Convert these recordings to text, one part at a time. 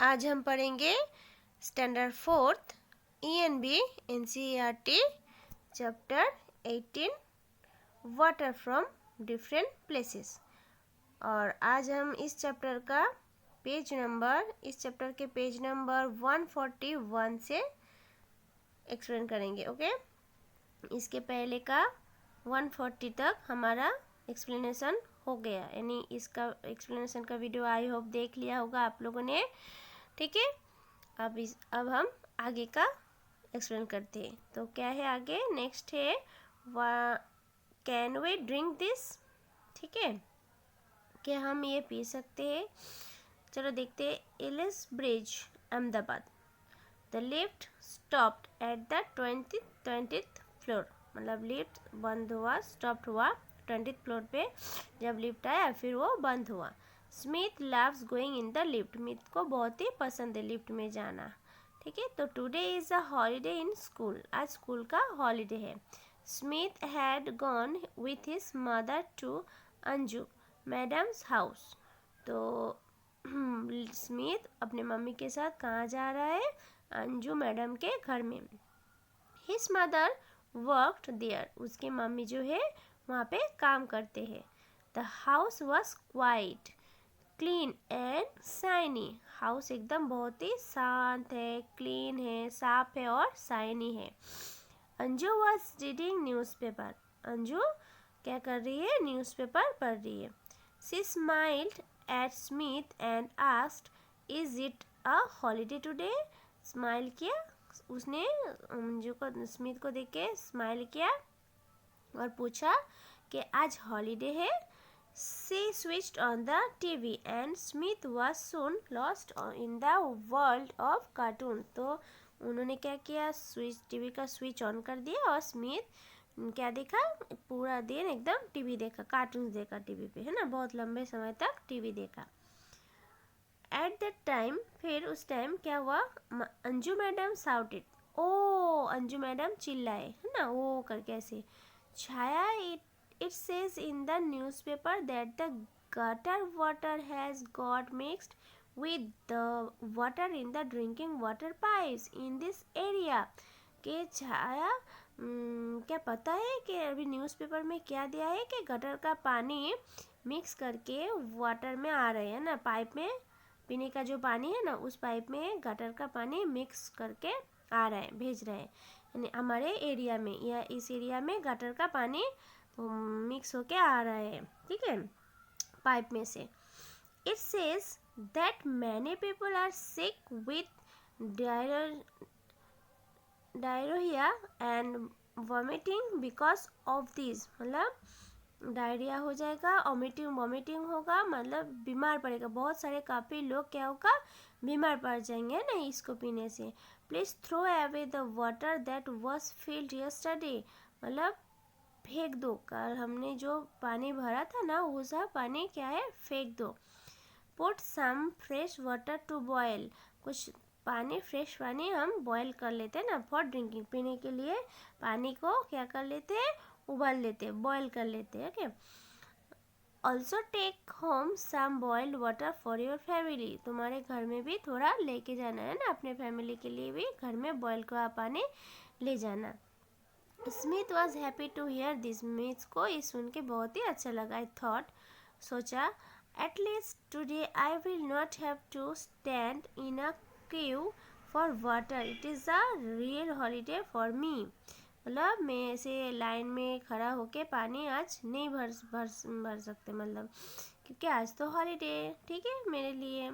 आज हम पढ़ेंगे standard 4th ENB NCERT chapter 18 water from different places. और आज हम इस चैप्टर के पेज नंबर 141 से एक्सप्लेन करेंगे। ओके, इसके पहले का 140 तक हमारा एक्सप्लेनेशन हो गया, यानी इसका एक्सप्लेनेशन का वीडियो आई होप देख लिया होगा आप लोगों ने। ठीक है, अब हम आगे का एक्सप्लेन करते हैं। तो क्या है आगे, नेक्स्ट है कैन वी ड्रिंक दिस। ठीक है, क्या हम ये पी सकते हैं। चलो देखते हैं। Ellis Bridge Ahmedabad, the lift stopped at the 20th floor. मतलब लिफ्ट बंद हुआ, स्टॉप्ड हुआ 20th फ्लोर पे। जब लिफ्ट आया फिर वो बंद हुआ। Smith loves going in the lift. Smith को बहुत ही पसंद है लिफ्ट में जाना। ठीक है, तो today is a holiday in school. आज स्कूल का हॉलीडे है। Smith had gone with his mother to Anju madam's house. तो स्मिथ अपने मम्मी के साथ कहाँ जा रहा है, अंजू मैडम के घर में। His mother worked there. उसकी मम्मी जो है वहाँ पे काम करते हैं। The house was quite clean and shiny. House एकदम बहुत ही शांत है, क्लीन है, साफ है और शाइनी है। Anju was reading newspaper. Anju क्या कर रही है, न्यूज़पेपर पढ़ रही है। She smiled at Smith and asked is it a holiday today. Smile किया उसने, अंजू को, स्मिथ को देख के स्माइल किया और पूछा कि आज हॉलीडे है। She switched on the TV and Smith was soon lost in the world of cartoon। तो उन्होंने क्या किया, टीवी का स्विच ऑन कर दिया और स्मिथ क्या देखा, पूरा दिन एकदम टीवी देखा, कार्टून देखा टीवी पे, है ना, बहुत लंबे समय तक टीवी देखा। एट दैट टाइम, फिर उस टाइम क्या हुआ, अंजू मैडम साउटेड। ओ, अंजू मैडम चिल्लाए, है ना, ओ करके ऐसे। छाया, it says in the newspaper that the gutter water has got mixed with the water in the drinking water pipes in this area। के छाया, क्या पता है कि अभी न्यूज़पेपर में क्या दिया है कि गटर का पानी मिक्स करके वाटर में आ रहे हैं ना, पाइप में पीने का जो पानी है ना, उस पाइप में गटर का पानी मिक्स करके आ रहा है, भेज रहे हैं, यानी हमारे एरिया में या इस एरिया में गटर का पानी मिक्स होके आ रहा है। ठीक है, पाइप में से। It says that many people are sick with diarrhea and vomiting because of this. मतलब डायरिया हो जाएगा, वॉमिटिंग होगा, मतलब बीमार पड़ेगा। बहुत सारे काफ़ी लोग क्या होगा, बीमार पड़ जाएंगे ना इसको पीने से। Please throw away the water that was filled yesterday. मतलब फेंक दो, कल हमने जो पानी भरा था ना वो सब पानी क्या है, फेंक दो। Put some fresh water to boil. कुछ पानी, फ्रेश पानी हम बॉयल कर लेते हैं ना फॉर ड्रिंकिंग, पीने के लिए पानी को क्या कर लेते हैं, उबाल लेते हैं, बॉयल कर लेते हैं। Okay, also take home some boiled water for your family. तुम्हारे घर में भी थोड़ा लेके जाना है ना, अपने फैमिली के लिए भी घर में बॉयल का पानी ले जाना। Smith was happy to hear this. Smith को ये सुन के बहुत ही अच्छा लगा। आई थॉट, सोचा, at least today I will not have to stand in a queue for water. It is a real holiday for me. मतलब मैं ऐसे लाइन में खड़ा होके पानी आज नहीं भर सकते, मतलब क्योंकि आज तो हॉलीडे। ठीक है, मेरे लिए।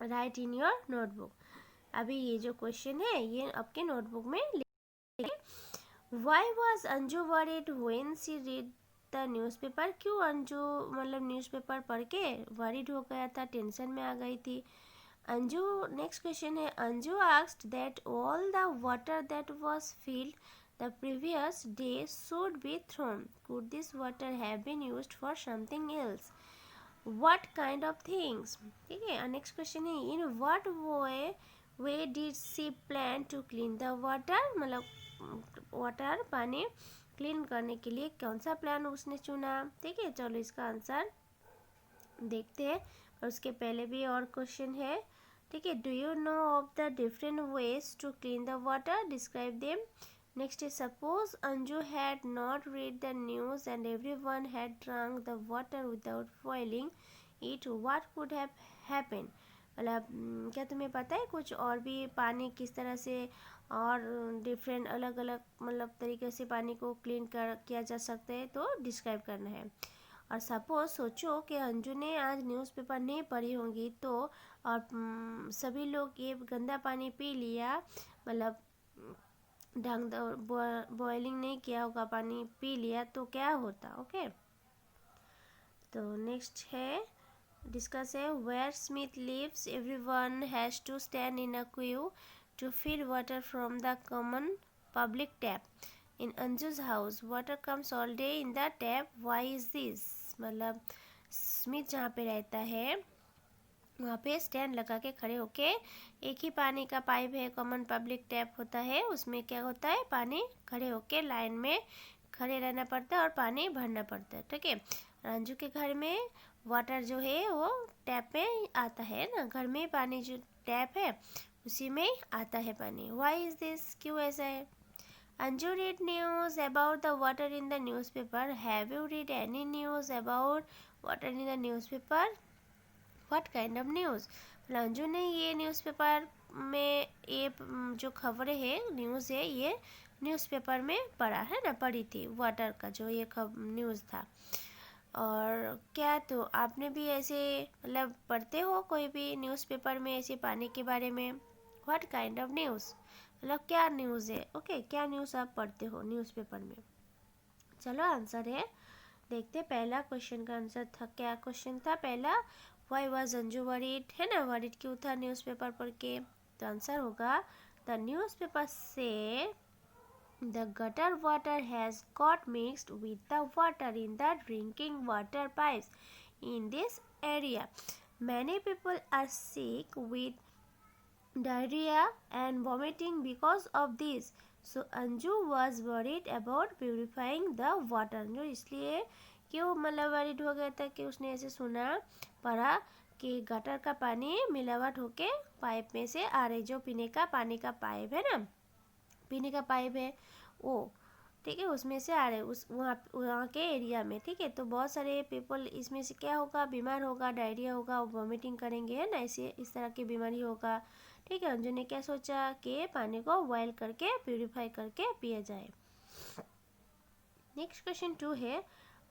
Right in your notebook. अभी ये जो क्वेश्चन है ये आपके नोटबुक में लिखिए। Why was Anju worried when she read the newspaper? क्यों अंजू मतलब न्यूज़पेपर पढ़ के worried हो गया था, टेंशन में आ गई थी। अंजू, नेक्स्ट क्वेश्चन है, Anju asked that all the water that was filled the previous day should be thrown. Could this water have been used for something else? What kind of things? ठीक है, next question है, in what way did she plan to clean the water? मतलब water, पानी clean करने के लिए कौन सा प्लान उसने चुना। ठीक है, चलो इसका आंसर देखते हैं, और उसके पहले भी और क्वेश्चन है। ठीक है. Do you know of the different ways to clean the water, describe them. Next is suppose Anju had not read the news and everyone had drunk the water without boiling it, what could have happened. मतलब क्या तुम्हें पता है कुछ और भी पानी किस तरह से और डिफरेंट अलग अलग मतलब तरीके से पानी को क्लीन कर किया जा सकता है, तो डिस्क्राइब करना है. और सपोज सोचो कि अंजू ने आज न्यूज़पेपर नहीं पढ़ी होंगी तो, और सभी लोग ये गंदा पानी पी लिया, मतलब ढंग बॉइलिंग नहीं किया होगा पानी पी लिया, तो क्या होता. ओके. तो नेक्स्ट है डिस्कस है where Smith lives everyone has to stand in a queue to fill water from the common public tap. In Anju's house water comes all day in the tap, why is this. मतलब Smith जहाँ पे रहता है वहाँ पे stand लगा के खड़े होके, एक ही पानी का पाइप है, कॉमन पब्लिक टैप होता है, उसमें क्या होता है पानी खड़े होके लाइन में खड़े रहना पड़ता है और पानी भरना पड़ता है. ठीक है. अंजू के घर में वाटर जो है वो टैप में आता है ना, घर में पानी जो टैप है उसी में आता है पानी. व्हाई इज दिस, क्यों ऐसा है. Anju read news about the water in the newspaper, have you read any news about water in the newspaper, what kind of news. मतलब अंजू ने ये न्यूज़पेपर में ये जो खबरें है न्यूज़ है ये न्यूज़पेपर में पढ़ा है ना, पढ़ी थी वाटर का जो ये न्यूज़ था. और क्या तो आपने भी ऐसे मतलब पढ़ते हो कोई भी न्यूज़पेपर में ऐसे पानी के बारे में, व्हाट काइंड ऑफ न्यूज़, मतलब क्या न्यूज़ है. ओके. क्या न्यूज़ आप पढ़ते हो न्यूज़पेपर में. चलो आंसर है देखते. पहला क्वेश्चन का आंसर था, क्या क्वेश्चन था पहला, वाई वॉज अंजू वरीड, है ना, वरीड क्यों था न्यूज़पेपर पढ़ के. तो आंसर होगा द न्यूज़पेपर से the gutter water has got mixed with the water in the drinking water pipes in this area. Many people are sick with diarrhea and vomiting because of this. So Anju was worried about purifying the water. जो इसलिए क्यों मतलब worried हो गया था कि उसने ऐसे सुना पढ़ा कि गटर का पानी मिलावट होके पाइप में से आ रही, जो पीने का पानी का पाइप है ना, पीने का पाइप है वो, ठीक है, उसमें से आ रहे उस वहाँ के एरिया में. ठीक है. तो बहुत सारे पीपल इसमें से क्या होगा, बीमार होगा, डायरिया होगा, वॉमिटिंग करेंगे, है ना, ऐसे इस तरह की बीमारी होगा. ठीक है. अंजू ने क्या सोचा कि पानी को बॉयल करके प्यूरिफाई करके पिया जाए. नेक्स्ट क्वेश्चन 2 है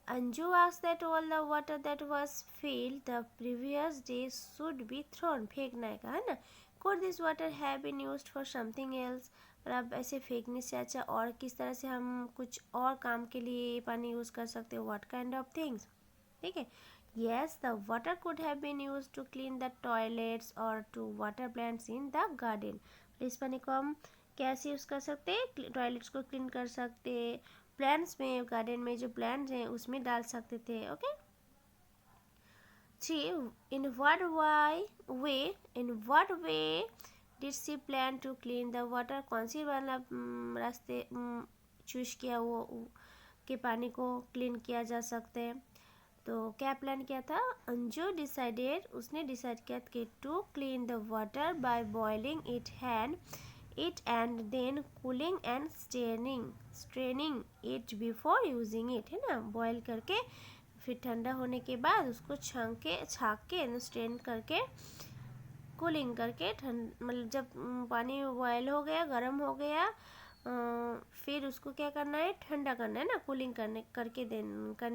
Anju asked that all the water that was filled the previous day should be thrown. फेंकना है, है ना. could this water have been used for something else. मतलब ऐसे फेंकने से अच्छा और किस तरह से हम कुछ और काम के लिए पानी यूज़ कर सकते हो, व्हाट काइंड ऑफ थिंग्स. ठीक है. yes, the water could have been used to clean the toilets or to water plants in the garden. इस पानी को हम कैसे यूज़ कर सकते हैं, टॉयलेट्स को क्लीन कर सकते, प्लांट्स में, गार्डन में जो प्लांट्स हैं उसमें डाल सकते थे. Okay. Three in what way did she plan to clean the water. कौन सी वाला रास्ते चूज किया वो के पानी को क्लीन किया जा सकते हैं. तो क्या प्लान किया था, अंजू डिसाइडेड, उसने डिसाइड किया कि to clean the water by boiling it and then cooling and straining it before using it. है ना, बॉयल करके फिर ठंडा होने के बाद उसको छाक के स्ट्रेन करके कूलिंग करके मतलब जब पानी बॉयल हो गया, गर्म हो गया, फिर उसको क्या करना है, ठंडा करना है ना, कूलिंग करने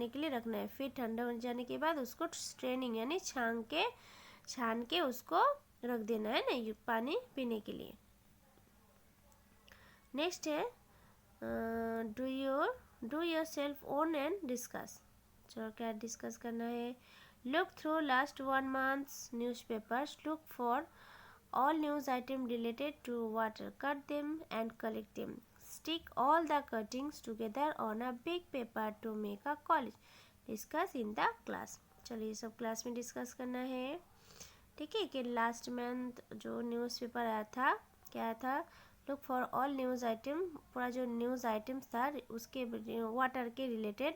के लिए रखना है. फिर ठंडा हो जाने के बाद उसको स्ट्रेनिंग यानी छान के उसको रख देना है ना, पानी पीने के लिए. नेक्स्ट है do your self own and discuss. चलो क्या डिस्कस करना है. Look through last 1 month's newspapers, look for all news item related to water, cut them and collect them, stick all the cuttings together on a big paper to make a collage, discuss in the class. चलिए सब class में discuss करना है. ठीक है. कि last month जो newspaper आया था, क्या आया था, look for all news item, पूरा जो न्यूज़ आइटम्स था उसके वाटर के रिलेटेड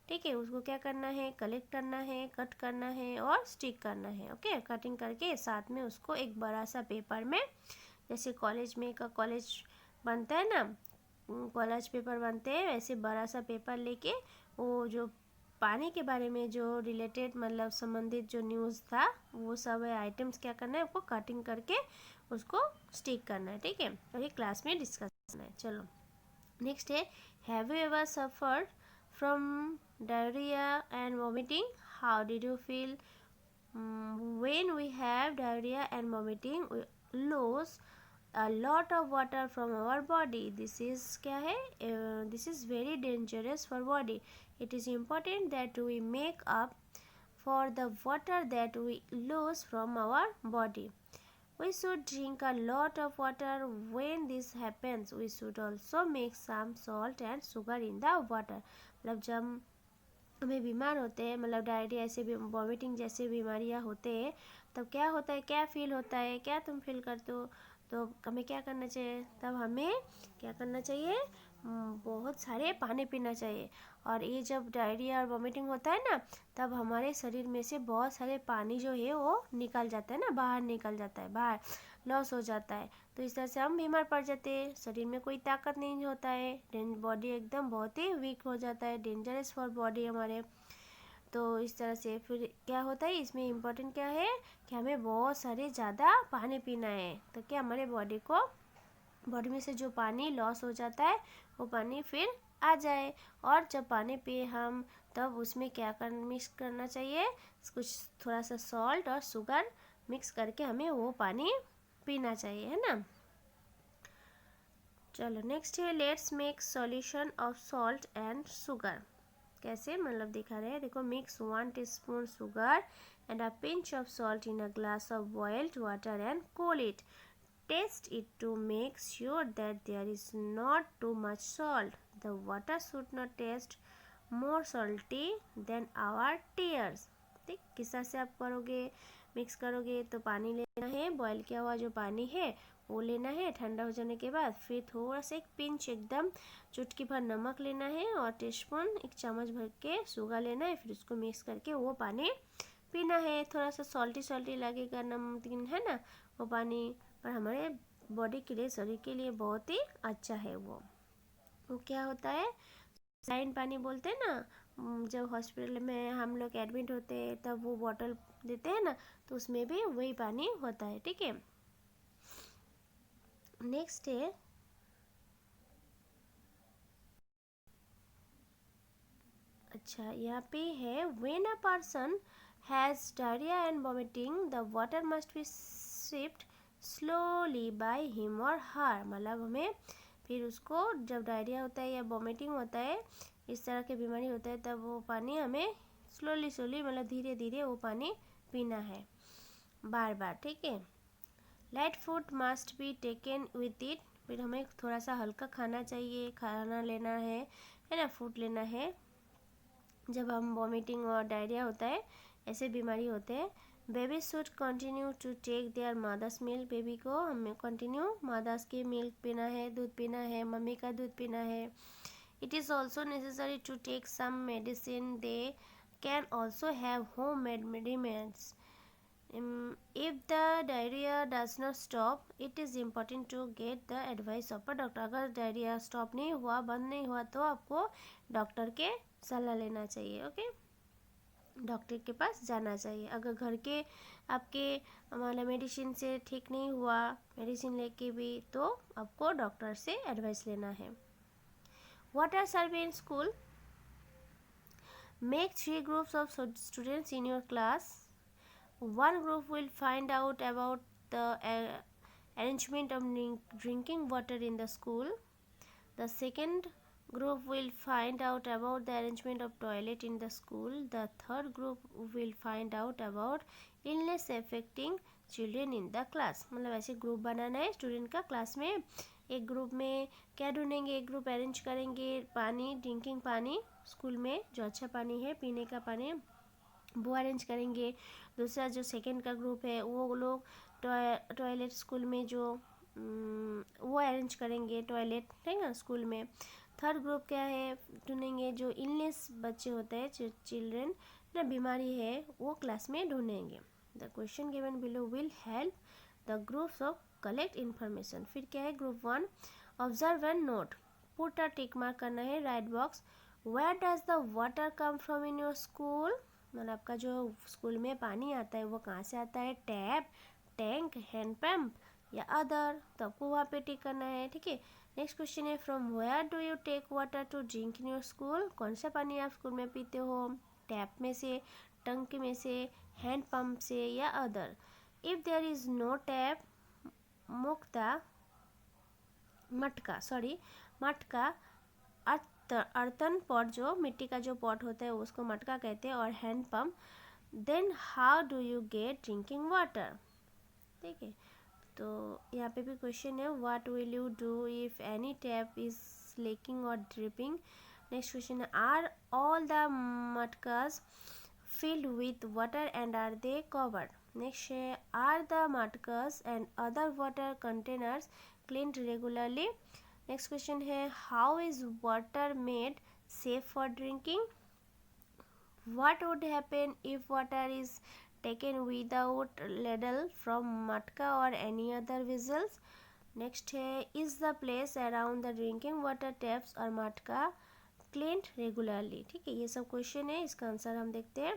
ठीक है। उसको क्या करना है, कलेक्ट करना है, कट करना है और स्टिक करना है। ओके, कटिंग करके साथ में उसको एक बड़ा सा पेपर में, जैसे कॉलेज में का कॉलेज बनता है ना, कॉलेज पेपर बनते हैं, वैसे बड़ा सा पेपर लेके वो जो पानी के बारे में जो रिलेटेड मतलब संबंधित जो न्यूज़ था वो सब आइटम्स क्या करना है, आपको कटिंग करके उसको स्टिक करना है। ठीक है, और ये क्लास में डिस्कस करना है। चलो नेक्स्ट है, have you ever suffered from diarrhoea and vomiting, how did you feel? When we have diarrhea and vomiting, we lose a lot of water from our body. This is क्या है, this is very dangerous for body. It is important that we make up for the water that we lose from our body. We should drink a lot of water. When this happens, we should also make some salt and sugar in the water. मतलब जब हमें बीमार होते हैं, मतलब diarrhoea ऐसे भी vomiting जैसे बीमारियां होते हैं, तब क्या होता है, क्या फील होता है, क्या तुम फील करते हो? तो हमें क्या करना चाहिए, तब हमें क्या करना चाहिए, बहुत सारे पानी पीना चाहिए। और ये जब डायरिया और वॉमिटिंग होता है ना, तब हमारे शरीर में से बहुत सारे पानी जो है वो निकल जाता है ना, बाहर निकल जाता है, बाहर लॉस हो जाता है। तो इस तरह से हम बीमार पड़ जाते हैं, शरीर में कोई ताकत नहीं होता है, बॉडी एकदम बहुत ही वीक हो जाता है, डेंजरस फॉर बॉडी हमारे। तो इस तरह से फिर क्या होता है, इसमें इम्पोर्टेंट क्या है कि हमें बहुत सारे ज़्यादा पानी पीना है, तो क्या हमारे बॉडी में से जो पानी लॉस हो जाता है वो पानी फिर आ जाए। और जब पानी पिए हम, तब उसमें क्या मिक्स करना चाहिए, कुछ थोड़ा सा सॉल्ट और शुगर मिक्स करके हमें वो पानी पीना चाहिए, है ना। चलो नेक्स्ट है, let's make solution of salt and sugar. कैसे मतलब दिखा रहे हैं, देखो, mix 1 teaspoon sugar and a pinch of salt in a glass of boiled water and cool it. Taste it to make sure that there is not too much salt. The water should not taste more salty than our tears. ठीक, किस तरह से आप करोगे, mix करोगे, तो पानी लेना है, बॉयल किया हुआ जो पानी है वो लेना है, ठंडा हो जाने के बाद फिर थोड़ा सा एक पिंच, एकदम चुटकी भर नमक लेना है और टीस्पून 1 चम्मच भर के शुगर लेना है, फिर उसको मिक्स करके वो पानी पीना है। थोड़ा सा सॉल्टी सॉल्टी लगेगा, नमकीन है ना वो पानी, पर हमारे बॉडी के लिए, शरीर के लिए बहुत ही अच्छा है वो क्या होता है, साइन पानी बोलते हैं ना, जब हॉस्पिटल में हम लोग एडमिट होते हैं तब वो बॉटल देते हैं ना, तो उसमें भी वही पानी होता है। ठीक है, नेक्स्ट है, अच्छा यहाँ पे है, when a person has diarrhoea and vomiting the water must be sipped slowly by him और हर। मतलब हमें फिर उसको, जब डायरिया होता है या वॉमिटिंग होता है, इस तरह की बीमारी होता है, तब वो पानी हमें स्लोली स्लोली मतलब धीरे धीरे वो पानी पीना है बार बार। ठीक है, light food must be taken with it. फिर हमें थोड़ा सा हल्का खाना चाहिए, खाना लेना है ना, फूड लेना है जब हम वॉमिटिंग और डायरिया होता है, ऐसे बीमारी होते हैं। Baby should continue to take their mother's milk. Baby को हमें कंटिन्यू मदर्स की मिल्क पीना है, दूध पीना है, मम्मी का दूध पीना है। It is also necessary to take some medicine, they can also have home made medicines. If the diarrhea does not stop, it is important to get the advice of a doctor. अगर diarrhoea stop नहीं हुआ, बंद नहीं हुआ, तो आपको doctor के सलाह लेना चाहिए। ओके, डॉक्टर के पास जाना चाहिए। अगर घर के आपके मतलब मेडिसिन से ठीक नहीं हुआ, मेडिसिन लेके भी, तो आपको डॉक्टर से एडवाइस लेना है। What are survey in school? Make 3 groups of students in your class. One group will find out about the arrangement of drinking water in the school. The second group will find out about the arrangement of toilet in the school. The third group will find out about illness affecting children in the class. मतलब ऐसे group बनाना है student का class में। एक group में क्या ढूंढेंगे, एक ग्रुप अरेंज करेंगे पानी, ड्रिंकिंग पानी स्कूल में जो अच्छा पानी है पीने का पानी वो अरेंज करेंगे। दूसरा जो सेकंड का ग्रुप है वो लोग टॉयलेट स्कूल में जो वो अरेंज करेंगे, टॉयलेट है ना स्कूल में। थर्ड ग्रुप क्या है ढूंढेंगे, जो इलनेस बच्चे होते हैं, चिल्ड्रेन ना बीमारी है वो क्लास में ढूंढेंगे। The question given below will help the groups of collect information. फिर क्या है group 1, observe and note, put a tick mark करना है, right box, where does the water come from in your school, मतलब आपका जो स्कूल में पानी आता है वो कहाँ से आता है, टैप, टैंक, हैंड पंप या अदर, तो आपको वहाँ पे टिक करना है, ठीक है। नेक्स्ट क्वेश्चन है from where do you take water to drink in your school, कौन सा पानी आप स्कूल में पीते हो, टैप में से, टंकी में से, हैंड पंप से या other. If there is no tap, मुक्ता मटका, अर्थन पॉट, जो मिट्टी का जो पॉट होता है उसको मटका कहते हैं, और hand pump, then how do you get drinking water, ठीक है। तो यहाँ पे भी क्वेश्चन है what will you do if any tap is leaking और ड्रिपिंग। नेक्स्ट क्वेश्चन है are all the matkas filled with water and are they covered? Next है are the matkas and other water containers cleaned regularly? Next question है how is water made safe for drinking? What would happen if water is taken without ladle from matka or any other vessels? Next है is the place around the drinking water taps or matka cleaned regularly? ठीक है, ये सब question है, इसका answer हम देखते हैं।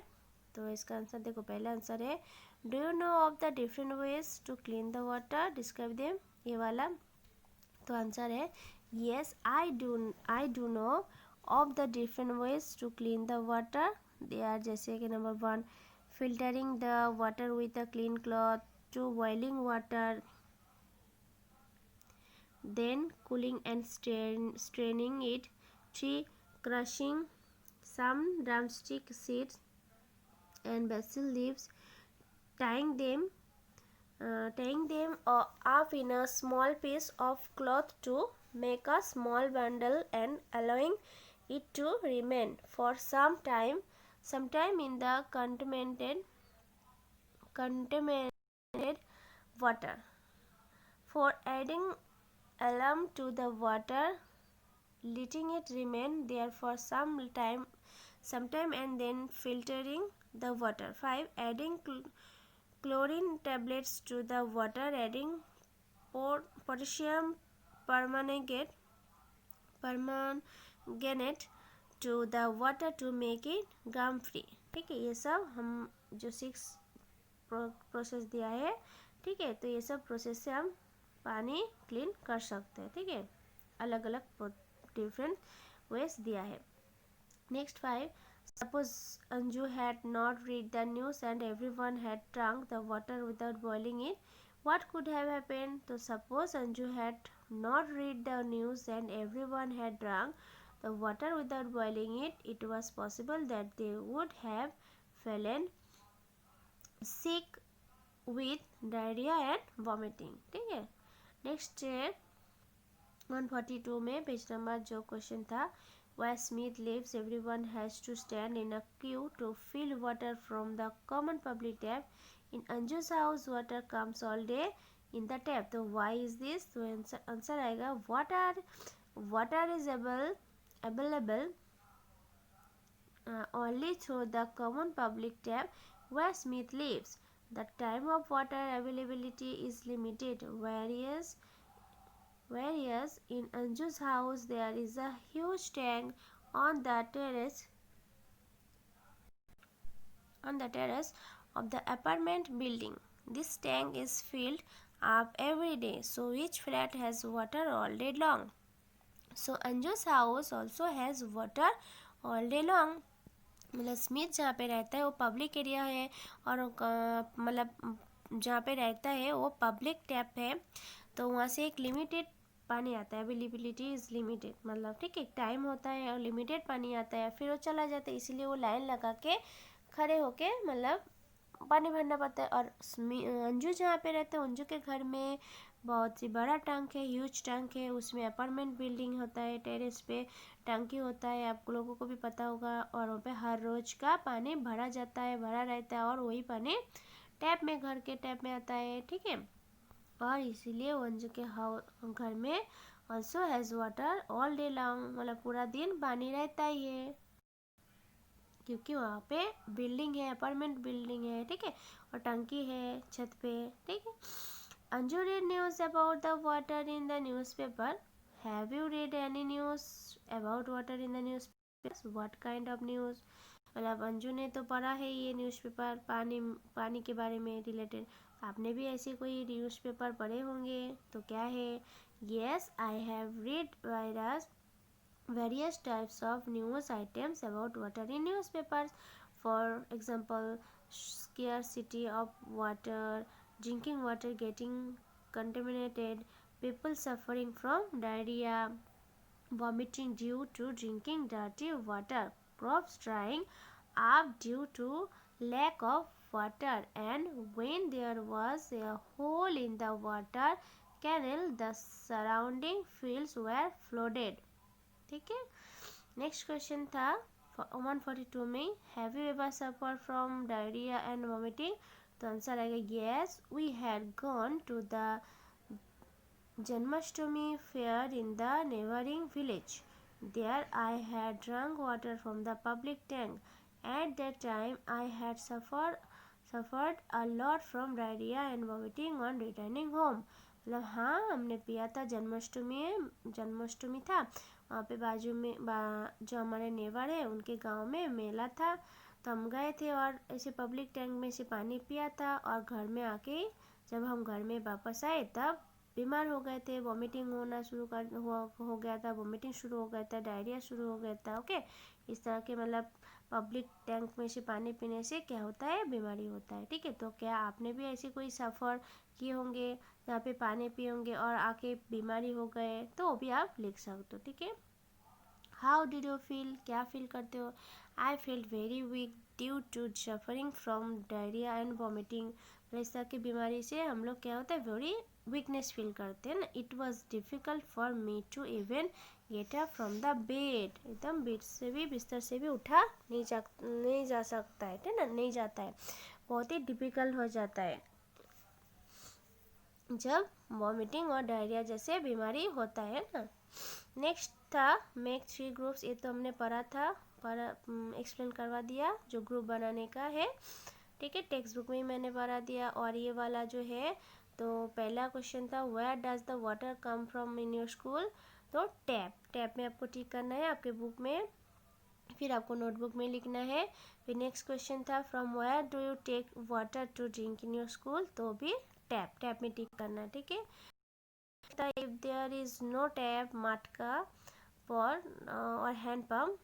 तो इसका आंसर देखो, पहला आंसर है do you know of the different ways to clean the water, describe them, ये वाला। तो आंसर है yes I do know of the different ways to clean the water. They are जैसे कि number 1 filtering the water with a clean cloth, 2 boiling water, then cooling and straining it, 3 crushing some drumstick seeds and basil leaves, tying them up in a small piece of cloth to make a small bundle and allowing it to remain for some time in the contaminated water. For adding alum to the water, letting it remain there for some time and then filtering the water. 5. Adding chlorine tablets to the water, adding potassium permanganate to the water to make it gum free. ठीक है, ये सब हम जो 6 process दिया है, ठीक है, तो ये सब प्रोसेस से हम पानी क्लीन कर सकते हैं, ठीक है, अलग अलग डिफरेंट वेज दिया है। Next 5, suppose Anju had not read the news and everyone had drunk the water without boiling it, what could have happened. तो suppose Anju had not read the news and everyone had drunk the water without boiling it, it was possible that they would have fallen sick with diarrhea and vomiting, ठीक है। Next है 142 में page number जो question था, where Smith lives everyone has to stand in a queue to fill water from the common public tap. In Anju's house water comes all day in the tap. तो why is this? तो आंसर आएगा water is available only through the common public tap where Smith lives. The time of water availability is limited, whereas in Anju's house there is a huge tank on the terrace of the apartment building. This tank is filled up every day, so each flat has water all day long. So Anju's house also has water all day long. मतलब Smith जहाँ पे रहता है वो public area है, और मतलब जहाँ पे रहता है वो पब्लिक टैप है, तो वहाँ से एक लिमिटेड पानी आता है, अवेलेबिलिटी इज़ लिमिटेड, मतलब ठीक है, एक टाइम होता है और लिमिटेड पानी आता है, फिर वो चला जाता है, इसीलिए वो लाइन लगा के खड़े होके मतलब पानी भरना पड़ता है। और अंजू जहाँ पे रहते हैं, अंजू के घर में बहुत ही बड़ा टैंक है, ह्यूज टैंक है, उसमें अपार्टमेंट बिल्डिंग होता है, टेरेस पे टंकी होता है, आप लोगों को भी पता होगा, और वहाँ पे हर रोज़ का पानी भरा जाता है, भरा रहता है, और वही पानी टैप में, घर के टैप में आता है, ठीक है। और इसीलिए वंजू के घर में also has water all day long, मतलब पूरा दिन पानी रहता ही है, क्योंकि वहाँ पे बिल्डिंग है, अपार्टमेंट बिल्डिंग है, ठीक है, और टंकी है छत पे, ठीक है। Anju read news about the water in the newspaper. Have you read any news about water in the newspaper? What kind of news? मतलब अंजू ने तो पढ़ा है ये न्यूज़पेपर, पानी के बारे में रिलेटेड। आपने भी ऐसे कोई न्यूज़पेपर पढ़े होंगे, तो क्या है? Yes, I have read various types of news items about water in newspapers. For example, scarcity of water, drinking water getting contaminated, people suffering from diarrhea, vomiting due to drinking dirty water, crops drying up due to lack of water, and when there was a hole in the water canal, the surrounding fields were flooded. ठीक है। Next question था 142 में, have you ever suffer from diarrhoea and vomiting? तो आंसर आएगा yes, we had gone to the Janmashtami fair in the neighbouring village. There I had drunk water from the public tank. At that time I had suffered a lot from diarrhea and vomiting on returning home. मतलब हाँ, हमने पिया था, जन्माष्टमी था वहाँ पे बाजू में जो हमारे नेबर है उनके गांव में मेला था, तो हम गए थे और ऐसे पब्लिक टैंक में से पानी पिया था, और घर में आके जब हम घर में वापस आए तब बीमार हो गए थे, वॉमिटिंग होना हो गया था, वॉमिटिंग शुरू हो गया था, डायरिया शुरू हो गया था। ओके, इस तरह के मतलब पब्लिक टैंक में से पानी पीने से क्या होता है? बीमारी होता है, ठीक है। तो क्या आपने भी ऐसे कोई सफ़र किए होंगे जहाँ पे पानी पिए होंगे और आके बीमारी हो गए? तो वो भी आप लिख सकते हो, ठीक है। How did you feel? क्या फील करते हो? I feel very weak due to suffering from diarrhoea and vomiting. इस तरह की बीमारी से हम लोग क्या होता है? वेरी वीकनेस फील करते हैं ना। It was difficult for me to even get up from the bed. एकदम बेड से भी, बिस्तर से भी उठा नहीं जा सकता है, ठीक है ना, नहीं जाता है, बहुत ही डिफ़िकल्ट हो जाता है जब वॉमिटिंग और डायरिया जैसे बीमारी होता है ना। नेक्स्ट था मेक 3 ग्रुप्स। ये तो हमने पढ़ा था, एक्सप्लेन करवा दिया जो ग्रुप बनाने का है, ठीक है, टेक्स्ट बुक में ही मैंने पढ़ा दिया। और ये वाला जो है, तो पहला क्वेश्चन था where does the water come from in your school? तो टैप में आपको टिक करना है आपके बुक में, फिर आपको नोटबुक में लिखना है। फिर नेक्स्ट क्वेश्चन था from where do you take water to drink in your school? तो भी टैप में टिक करना है, ठीक है। If there is no tap, matka for और हैंड पम्प,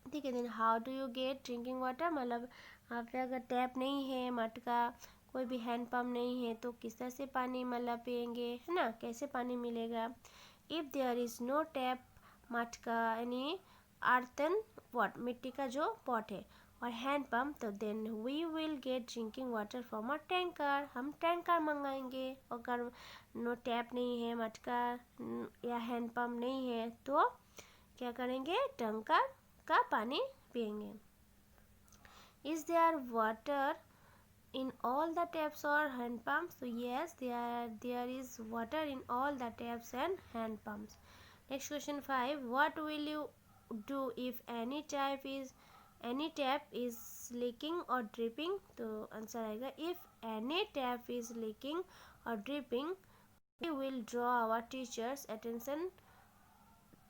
ठीक है। Then how do you get drinking water? मतलब यहाँ पे अगर टैप नहीं है, मटका, कोई भी हैंड पम्प नहीं है, तो किस तरह से पानी मतलब पियेंगे, है ना, कैसे पानी मिलेगा? If there is no tap, matka यानी अर्थन पॉट, मिट्टी का जो पॉट है, और हैंड पम्प, तो then we will get drinking water from a tanker, हम टैंकर मंगाएंगे। अगर नो टैप नहीं है, मटका या हैंड पम्प नहीं है, तो क्या करेंगे? टैंकर का पानी पियेंगे। Is there water in all the taps or hand pumps? So yes, there is water in all the taps and hand pumps. Next question 5, what will you do if any tap is leaking or dripping? तो आंसर आएगा if any tap is leaking or dripping, we will draw our teacher's attention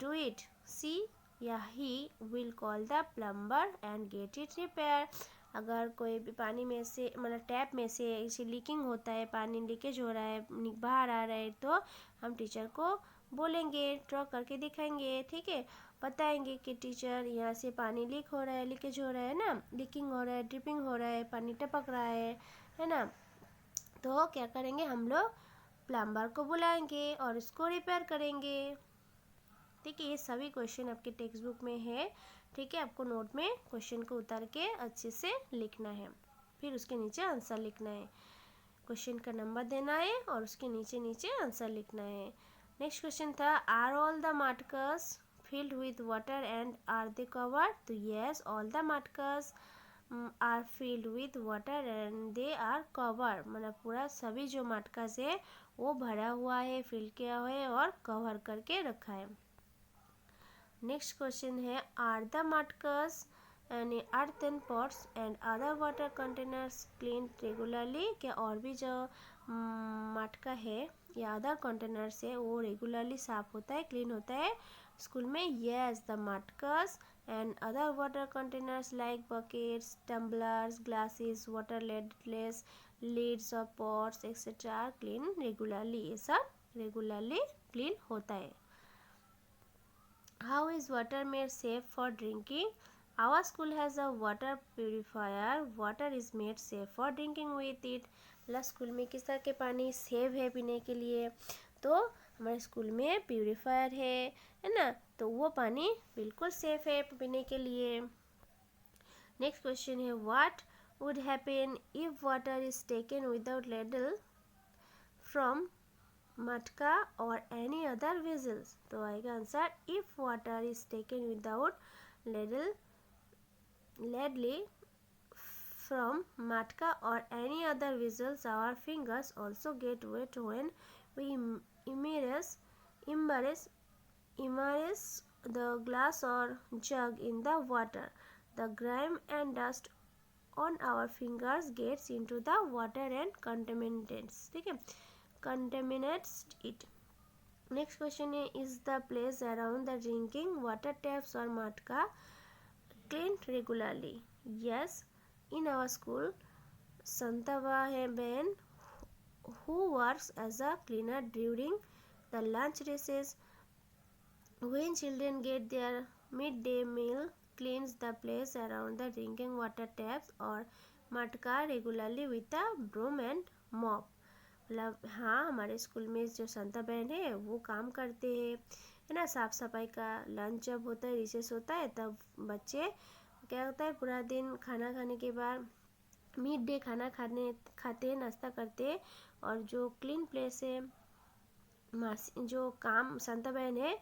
to it. See या he will call the plumber and get it repaired. अगर कोई भी पानी में से, मतलब टैप में से इसे लीकिंग होता है, पानी लीकेज हो रहा है, बाहर आ रहा है, तो हम टीचर को बोलेंगे, ड्रॉ करके दिखाएंगे, ठीक है, बताएंगे कि टीचर यहाँ से पानी लीक हो रहा है, लीकेज हो रहा है ना, लीकिंग हो रहा है, ड्रिपिंग हो रहा है, पानी टपक रहा है ना। तो क्या करेंगे? हम लोग प्लम्बर को बुलाएंगे और उसको रिपेयर करेंगे, ठीक है। ये सभी क्वेश्चन आपके टेक्स्ट बुक में है, ठीक है। आपको नोट में क्वेश्चन को उतार के अच्छे से लिखना है, फिर उसके नीचे आंसर लिखना है, क्वेश्चन का नंबर देना है और उसके नीचे नीचे आंसर लिखना है। नेक्स्ट क्वेश्चन था are all the matkas filled with water and are they covered? तो yes, all the matkas are filled with water and they are cover, मतलब पूरा सभी जो मटका से वो भरा हुआ है, फिल किया हुआ है और कवर करके रखा है। नेक्स्ट क्वेश्चन है, are the matkas and earthen pots and other water containers clean regularly, क्या और भी जो मटका है या अदर कंटेनर्स है वो रेगुलरली साफ होता है, क्लीन होता है स्कूल में? Yes, the matkas and other water containers like buckets, tumblers, glasses, water ladles, lids of pots etc. are clean regularly, ये सब रेगुलरली क्लीन होता है। How is water made safe for drinking? Our school has a water purifier. Water is made safe for drinking with it. मतलब school में किस तरह के पानी सेफ है पीने के लिए? तो हमारे स्कूल में प्यूरीफायर है ना, तो वो पानी बिल्कुल सेफ है पीने के लिए। नेक्स्ट क्वेश्चन है, what would happen if water is taken without ladle from मटका और एनी अदर वेजल्स? तो आएगा answer, if water is taken without ladle from matka or any other vessels, our fingers also get wet when we immerse the glass or jug in the water. The grime and dust on our fingers gets into the water and contaminates, ठीक है, contaminates it. Next question is the place around the drinking water taps or matka cleaned regularly? Yes, in our school, Santava Ben, who works as a cleaner during the lunch recess, when children get their midday meal, cleans the place around the drinking water taps or matka regularly with a broom and mop. मतलब हाँ, हमारे school में जो संता बहन है वो काम करते हैं, है ना, साफ़ सफाई का। लंच जब होता है, रिसेस होता है, तब बच्चे क्या होता है, पूरा दिन खाना खाने के बाद मिड डे खाना खाते हैं, नाश्ता करते हैं, और जो क्लीन प्लेस है, जो काम संता बहन है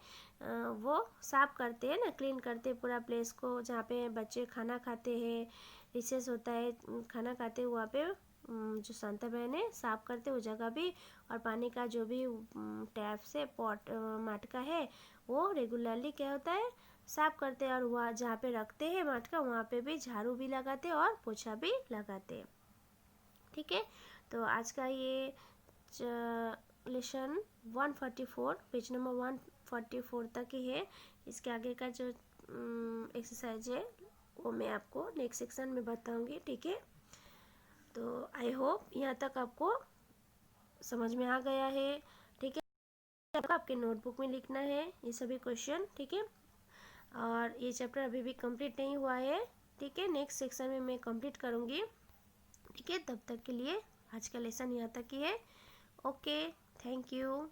वो साफ करते हैं ना, क्लीन करते हैं पूरा प्लेस को, जहाँ पे बच्चे खाना खाते हैं, रिसेस होता है, खाना खाते हैं, वहाँ पे जो संता बहन है साफ करते हैं वो जगह भी, और पानी का जो भी टैप से पॉट मटका है वो रेगुलरली क्या होता है, साफ करते हैं, और वहाँ जहाँ पे रखते हैं मटका वहाँ पे भी झाड़ू भी लगाते हैं और पोछा भी लगाते हैं। ठीक है, तो आज का ये लेसन 144 पेज नंबर 144 तक ही है। इसके आगे का जो एक्सरसाइज है वो मैं आपको नेक्स्ट सेक्शन में बताऊंगी। ठीक है, तो आई होप यहाँ तक आपको समझ में आ गया है। ठीक है, आपके नोटबुक में लिखना है ये सभी क्वेश्चन। ठीक है, और ये चैप्टर अभी भी कंप्लीट नहीं हुआ है। ठीक है, नेक्स्ट सेक्शन में मैं कंप्लीट करूँगी। ठीक है, तब तक के लिए आज का लेसन यहाँ तक ही है। Okay, thank you.